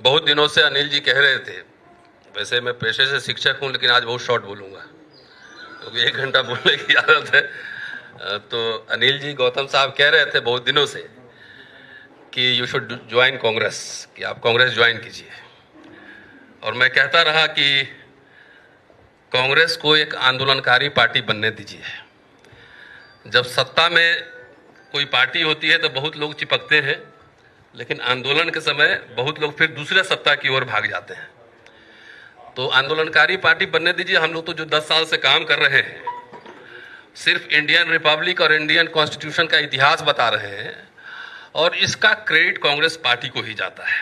बहुत दिनों से अनिल जी कह रहे थे, वैसे मैं पेशे से शिक्षक हूं लेकिन आज बहुत शॉर्ट बोलूंगा क्योंकि 1 घंटा बोलने की आदत है। तो अनिल जी गौतम साहब कह रहे थे बहुत दिनों से कि यू शुड ज्वाइन कांग्रेस, कि आप कांग्रेस ज्वाइन कीजिए। और मैं कहता रहा कि कांग्रेस को एक आंदोलनकारी पार्टी बनने दीजिए। जब सत्ता में कोई पार्टी होती है तो बहुत लोग चिपकते हैं, लेकिन आंदोलन के समय बहुत लोग फिर दूसरे सत्ता की ओर भाग जाते हैं। तो आंदोलनकारी पार्टी बनने दीजिए। हम लोग तो जो 10 साल से काम कर रहे हैं, सिर्फ इंडियन रिपब्लिक और इंडियन कॉन्स्टिट्यूशन का इतिहास बता रहे हैं और इसका क्रेडिट कांग्रेस पार्टी को ही जाता है।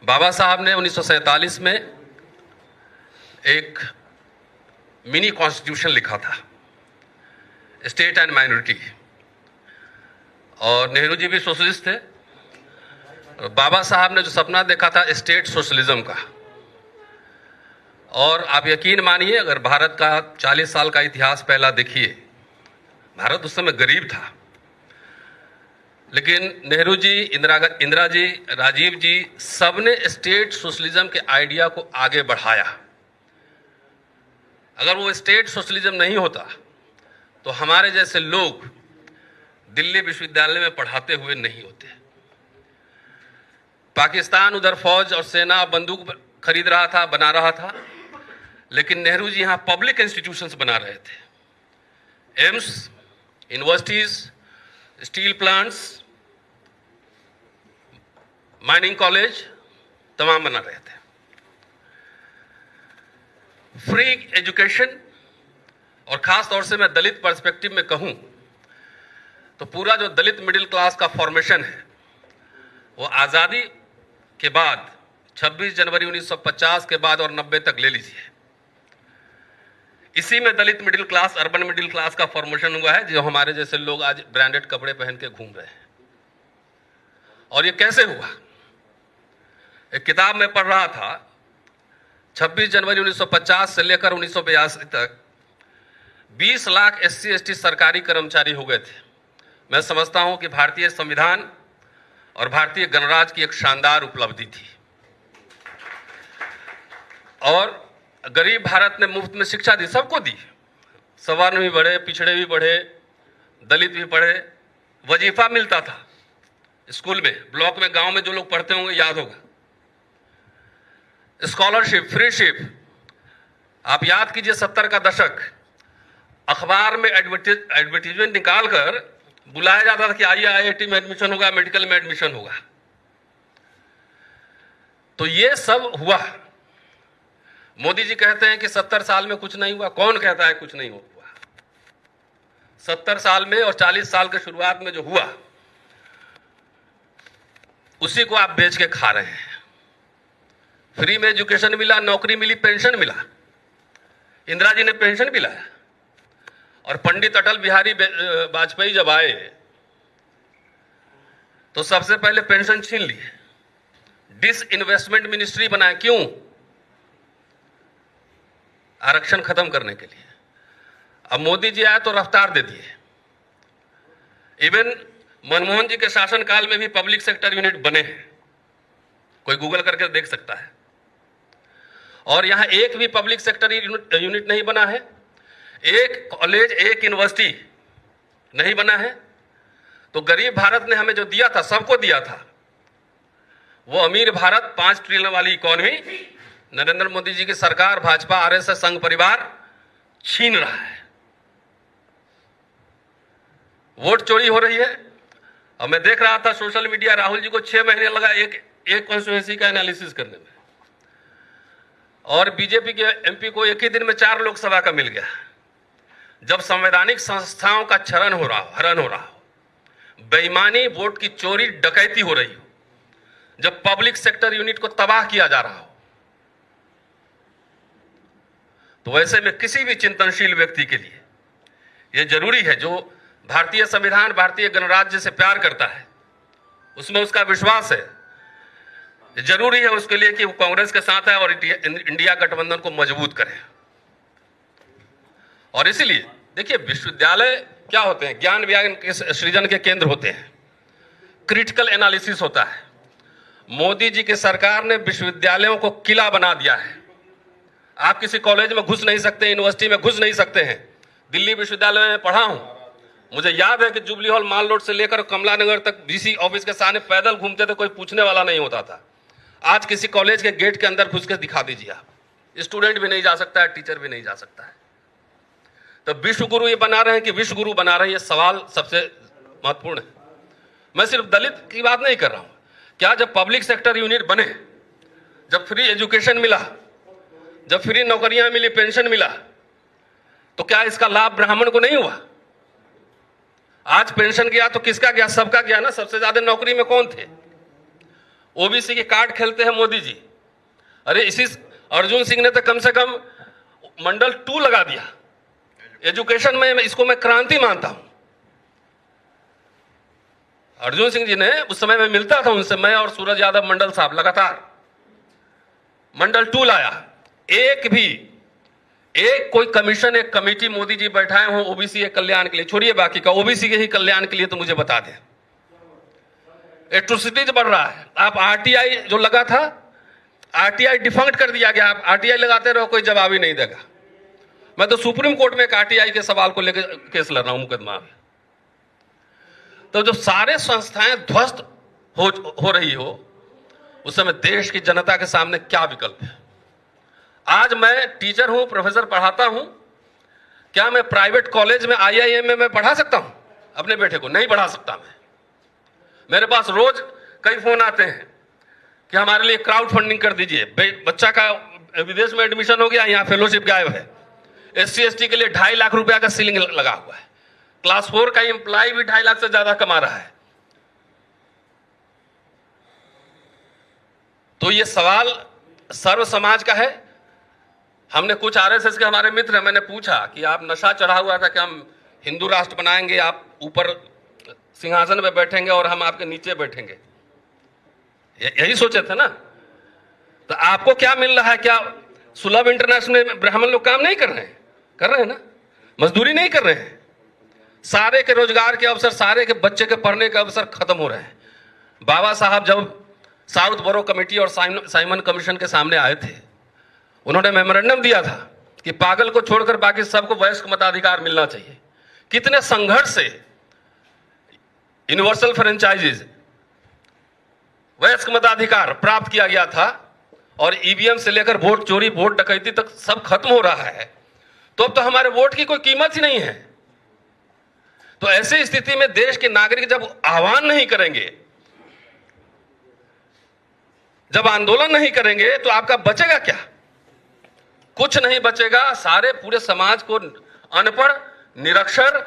बाबा साहब ने 1947 में एक मिनी कॉन्स्टिट्यूशन लिखा था, स्टेट एंड माइनॉरिटी, और नेहरू जी भी सोशलिस्ट थे। बाबा साहब ने जो सपना देखा था स्टेट सोशलिज्म का, और आप यकीन मानिए अगर भारत का 40 साल का इतिहास पहला देखिए, भारत उस समय गरीब था, लेकिन नेहरू जी, इंदिरा जी, राजीव जी, सबने स्टेट सोशलिज्म के आइडिया को आगे बढ़ाया। अगर वो स्टेट सोशलिज्म नहीं होता तो हमारे जैसे लोग दिल्ली विश्वविद्यालय में पढ़ाते हुए नहीं होते। पाकिस्तान उधर फौज और सेना बंदूक खरीद रहा था, बना रहा था, लेकिन नेहरू जी यहां पब्लिक इंस्टीट्यूशंस बना रहे थे। AIIMS, universities, steel plants, mining college तमाम बना रहे थे। फ्री एजुकेशन, और खास तौर से मैं दलित पर्सपेक्टिव में कहूं तो पूरा जो दलित मिडिल क्लास का फॉर्मेशन है वो आज़ादी के बाद 26 जनवरी 1950 के बाद और 90 तक ले लीजिए, इसी में Dalit middle class, urban middle class का फॉर्मेशन हुआ है, जो हमारे जैसे लोग आज ब्रांडेड कपड़े पहन के घूम रहे हैं। और ये कैसे हुआ? एक किताब में पढ़ रहा था, 26 जनवरी 1950 से लेकर 1982 तक 20 लाख SC ST सरकारी कर्मचारी हो गए थे। मैं समझता हूं कि भारतीय संविधान और भारतीय गणराज्य की एक शानदार उपलब्धि थी। और गरीब भारत ने मुफ्त में शिक्षा दी, सबको दी। सवर्ण भी बढ़े, पिछड़े भी बढ़े, दलित भी पढ़े, वजीफा मिलता था स्कूल में, ब्लॉक में, गांव में जो लोग पढ़ते होंगे याद होगा। स्कॉलरशिप, फ्रीशिप, आप याद कीजिए 70 का दशक, अखबार में एडवर्टीजमेंट निकालकर बुलाया जाता था कि आइए IIT में एडमिशन होगा, मेडिकल में एडमिशन होगा। तो ये सब हुआ। मोदी जी कहते हैं कि 70 साल में कुछ नहीं हुआ। कौन कहता है कुछ नहीं हुआ? 70 साल में और 40 साल के शुरुआत में जो हुआ उसी को आप बेच के खा रहे हैं। फ्री में एजुकेशन मिला, नौकरी मिली, पेंशन मिला। इंदिरा जी ने पेंशन भी लाया। और पंडित अटल बिहारी वाजपेयी जब आए तो सबसे पहले पेंशन छीन लिए, डिसइन्वेस्टमेंट मिनिस्ट्री बनाए। क्यों? आरक्षण खत्म करने के लिए। अब मोदी जी आए तो रफ्तार दे दिए। इवन मनमोहन जी के शासनकाल में भी पब्लिक सेक्टर यूनिट बने हैं, कोई गूगल करके देख सकता है। और यहां एक भी पब्लिक सेक्टर यूनिट नहीं बना है, एक कॉलेज, एक यूनिवर्सिटी नहीं बना है। तो गरीब भारत ने हमें जो दिया था, सबको दिया था, वो अमीर भारत 5 ट्रिलियन वाली इकॉनमी नरेंद्र मोदी जी की सरकार, भाजपा, RSS, संघ परिवार छीन रहा है। वोट चोरी हो रही है। और मैं देख रहा था सोशल मीडिया, राहुल जी को 6 महीने लगा एक कॉन्स्टिट्यूएंसी का एनालिसिस करने में, और बीजेपी के MP को एक ही दिन में 4 लोकसभा का मिल गया। जब संवैधानिक संस्थाओं का हनन हो रहा हो, बेईमानी, वोट की चोरी, डकैती हो रही हो, जब पब्लिक सेक्टर यूनिट को तबाह किया जा रहा हो, तो वैसे में किसी भी चिंतनशील व्यक्ति के लिए यह जरूरी है, जो भारतीय संविधान, भारतीय गणराज्य से प्यार करता है, उसमें उसका विश्वास है, जरूरी है उसके लिए कि वो कांग्रेस के साथ है और इंडिया गठबंधन को मजबूत करे। और इसीलिए देखिए, विश्वविद्यालय क्या होते हैं? ज्ञान विज्ञान के सृजन के केंद्र होते हैं। क्रिटिकल एनालिसिस होता है, मोदी जी की सरकार ने विश्वविद्यालयों को किला बना दिया है। आप किसी कॉलेज में घुस नहीं सकते, यूनिवर्सिटी में घुस नहीं सकते हैं। दिल्ली विश्वविद्यालय में पढ़ा हूं, मुझे याद है कि जुबली हॉल माल रोड से लेकर कमला नगर तक डीसी ऑफिस के सामने पैदल घूमते थे, कोई पूछने वाला नहीं होता था। आज किसी कॉलेज के गेट के अंदर घुस के दिखा दीजिए आप, स्टूडेंट भी नहीं जा सकता है, टीचर भी नहीं जा सकता है। तो विश्व गुरु ये बना रहे हैं कि विश्व गुरु बना रहे हैं, ये सवाल सबसे महत्वपूर्ण है। मैं सिर्फ दलित की बात नहीं कर रहा हूं। क्या जब पब्लिक सेक्टर यूनिट बने, जब फ्री एजुकेशन मिला, जब फ्री नौकरियां मिली, पेंशन मिला, तो क्या इसका लाभ ब्राह्मण को नहीं हुआ? आज पेंशन गया तो किसका गया? सबका गया ना। सबसे ज्यादा नौकरी में कौन थे? ओबीसी की कार्ड खेलते हैं मोदी जी। अरे इसी अर्जुन सिंह ने तो कम से कम मंडल 2 लगा दिया एजुकेशन में। इसको मैं क्रांति मानता हूं। अर्जुन सिंह जी ने, उस समय में मिलता था उनसे, मैं और सूरज यादव मंडल साहब लगातार मंडल 2 लाया। एक कोई कमीशन, एक कमेटी मोदी जी बैठाए हों ओबीसी के कल्याण के लिए, छोड़िए बाकी का, ओबीसी के ही कल्याण के लिए, तो मुझे बता दें। एट्रोसिटीज बढ़ रहा है। आप आरटीआई जो लगा था, आरटीआई डिफंक्ट कर दिया गया। आप आरटीआई लगाते रहो, कोई जवाब ही नहीं देगा। मैं तो सुप्रीम कोर्ट में एक आरटीआई के सवाल को लेकर केस लड़ रहा हूं, मुकदमा में। तो जो सारे संस्थाएं ध्वस्त हो रही हो, उस समय देश की जनता के सामने क्या विकल्प है? आज मैं टीचर हूं, प्रोफेसर पढ़ाता हूं। क्या मैं प्राइवेट कॉलेज में, आईआईएम में पढ़ा सकता हूं अपने बेटे को? नहीं पढ़ा सकता मैं। मेरे पास रोज कई फोन आते हैं कि हमारे लिए क्राउड फंडिंग कर दीजिए, बच्चा का विदेश में एडमिशन हो गया, यहां फेलोशिप गायब है। SC ST के लिए 2.5 लाख रुपया का सीलिंग लगा हुआ है। क्लास 4 का एम्प्लॉय भी 2.5 लाख से ज्यादा कमा रहा है। तो ये सवाल सर्व समाज का है। हमने कुछ आरएसएस के हमारे मित्र हैं, मैंने पूछा कि आप नशा चढ़ा हुआ था कि हम हिंदू राष्ट्र बनाएंगे, आप ऊपर सिंहासन पे बैठेंगे और हम आपके नीचे बैठेंगे, यही सोचे थे ना? तो आपको क्या मिल रहा है? क्या सुलभ इंटरनेशनल में ब्राह्मण लोग काम नहीं कर रहे हैं? कर रहे हैं ना। मजदूरी नहीं कर रहे हैं। सारे के रोजगार के अवसर, सारे के बच्चे के पढ़ने के अवसर खत्म हो रहे हैं। बाबा साहब जब साउथ बोरो कमेटी और साइमन कमीशन के सामने आए थे, उन्होंने मेमोरेंडम दिया था कि पागल को छोड़कर बाकी सबको वयस्क मताधिकार मिलना चाहिए। कितने संघर्ष से यूनिवर्सल फ्रेंचाइजीज, वयस्क मताधिकार प्राप्त किया गया था, और ईवीएम से लेकर वोट चोरी, वोट डकैती तक सब खत्म हो रहा है। तो अब तो हमारे वोट की कोई कीमत ही नहीं है। तो ऐसी स्थिति में देश के नागरिक जब आह्वान नहीं करेंगे, जब आंदोलन नहीं करेंगे, तो आपका बचेगा क्या? कुछ नहीं बचेगा। सारे पूरे समाज को अनपढ़, निरक्षर,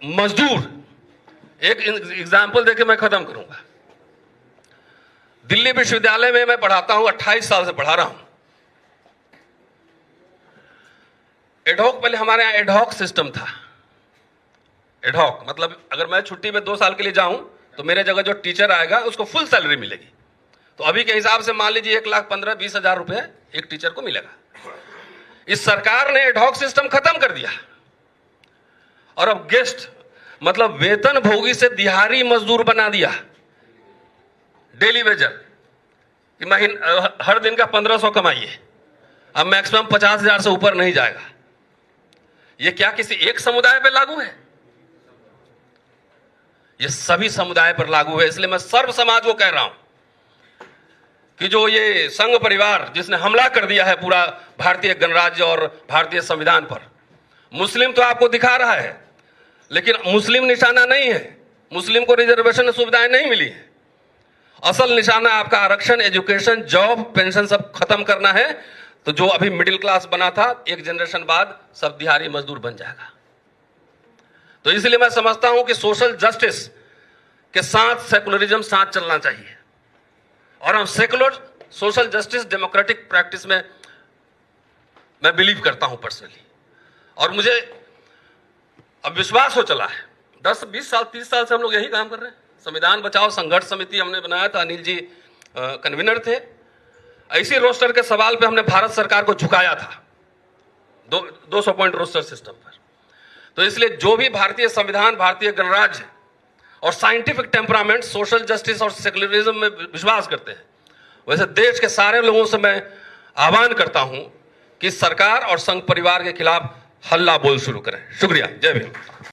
मजदूर। एक एग्जाम्पल देके मैं खत्म करूंगा। दिल्ली विश्वविद्यालय में मैं पढ़ाता हूं, 28 साल से पढ़ा रहा हूं। एडहॉक, पहले हमारे यहां एडहॉक सिस्टम था। एडहॉक मतलब अगर मैं छुट्टी में 2 साल के लिए जाऊं तो मेरे जगह जो टीचर आएगा उसको फुल सैलरी मिलेगी। तो अभी के हिसाब से मान लीजिए 1,15,20,000 रुपए एक टीचर को मिलेगा। इस सरकार ने एडहॉक सिस्टम खत्म कर दिया, और अब गेस्ट मतलब वेतन भोगी से दिहाड़ी मजदूर बना दिया, डेली वेजर, कि हर दिन का 1500 कमाइए। अब मैक्सिमम 50,000 से ऊपर नहीं जाएगा। ये क्या किसी एक समुदाय पर लागू है? ये सभी समुदाय पर लागू है। इसलिए मैं सर्व समाज को कह रहा हूं कि जो ये संघ परिवार जिसने हमला कर दिया है पूरा भारतीय गणराज्य और भारतीय संविधान पर, मुस्लिम तो आपको दिखा रहा है, लेकिन मुस्लिम निशाना नहीं है। मुस्लिम को रिजर्वेशन सुविधाएं नहीं मिली है। असल निशाना आपका आरक्षण, एजुकेशन, जॉब, पेंशन सब खत्म करना है। तो जो अभी मिडिल क्लास बना था, एक जनरेशन बाद सब दिहाड़ी मजदूर बन जाएगा। तो इसलिए मैं समझता हूं कि सोशल जस्टिस के साथ सेकुलरिज्म साथ चलना चाहिए, और हम secular, social justice, democratic practice में मैं बिलीव करता हूं पर्सनली। और मुझे अब विश्वास हो चला है, 10, 20 साल, 30 साल से हम लोग यही काम कर रहे हैं। संविधान बचाओ संघर्ष समिति हमने बनाया था, अनिल जी कन्वीनर थे। ऐसी रोस्टर के सवाल पे हमने भारत सरकार को झुकाया था 200 पॉइंट रोस्टर सिस्टम पर। तो इसलिए जो भी भारतीय संविधान, भारतीय गणराज्य और साइंटिफिक टेम्परामेंट, सोशल जस्टिस और सेक्युलरिज्म में विश्वास करते हैं। वैसे देश के सारे लोगों से मैं आह्वान करता हूं कि सरकार और संघ परिवार के खिलाफ हल्ला बोल शुरू करें। शुक्रिया। जय भीम।